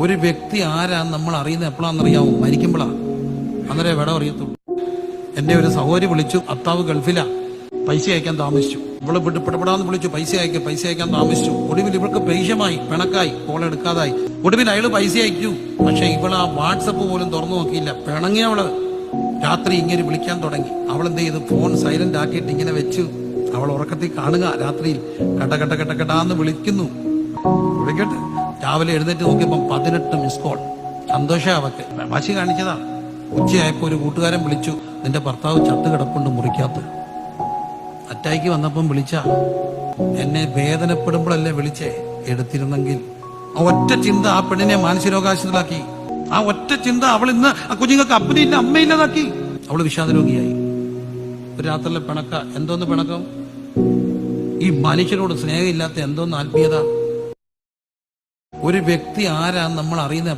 ഒരു വ്യക്തി ആരാന്ന് നമ്മൾ അറിയുന്നത് എപ്പോഴാണെന്നറിയാമോ? മരിക്കുമ്പോഴാണ്. അന്നേരം എവിടെ അറിയത്തുള്ളൂ. എന്നെ ഒരു സഹോദരി വിളിച്ചു, ഭർത്താവ് ഗൾഫിലാ, പൈസ അയക്കാൻ താമസിച്ചു. ഇവള് പിടിപ്പെടാന്ന് വിളിച്ചു, പൈസ അയക്കാൻ താമസിച്ചു. ഒടുവിൽ ഇവൾക്ക് പേഷ്യമായി, പിണക്കായി, കോൾ എടുക്കാതായി. ഒടുവിൽ അയാള് പൈസ അയച്ചു. പക്ഷെ ഇവള് ആ വാട്സപ്പ് പോലും തുറന്നു നോക്കിയില്ല. പിണങ്ങിയവള് രാത്രി ഇങ്ങനെ വിളിക്കാൻ തുടങ്ങി. അവൾ എന്ത് ചെയ്തു? ഫോൺ സൈലന്റ് ആക്കിയിട്ട് ഇങ്ങനെ വെച്ചു. അവൾ ഉറക്കത്തിൽ കാണുക, രാത്രിയിൽ കെട്ടാന്ന് വിളിക്കുന്നു. വിളിക്കട്ടെ. രാവിലെ എഴുന്നേറ്റ് നോക്കിയപ്പം 18 മിസ് കോൾ. സന്തോഷം അവക്ക്. വാശി കാണിച്ചതാ. ഉച്ചയായപ്പോ ഒരു കൂട്ടുകാരൻ വിളിച്ചു, നിന്റെ ഭർത്താവ് ചത്ത് കിടപ്പുണ്ട് മുറിക്കാത്ത. അറ്റാക്ക് വന്നപ്പം വിളിച്ച എന്നെ വേദനപ്പെടുമ്പോഴല്ലേ വിളിച്ചേ. എടുത്തിരുന്നെങ്കിൽ. ആ ഒറ്റ ചിന്ത ആ പെണ്ണിനെ മാനസികരോഗാശത്തിലാക്കി. ആ ഒറ്റ ചിന്ത അവൾ ഇന്ന് ആ കുഞ്ഞുങ്ങൾക്ക് അപ്പനില്ല അമ്മയില്ലാതാക്കി. അവള് വിഷാദരോഗിയായി. ഒരു രാത്രിയിലെ പിണക്ക. എന്തോന്ന് പിണക്കം? ഈ മനുഷ്യരോട് സ്നേഹമില്ലാത്ത എന്തോന്ന് ആത്മീയത? ഒരു വ്യക്തി ആരാന്ന് നമ്മൾ അറിയുന്ന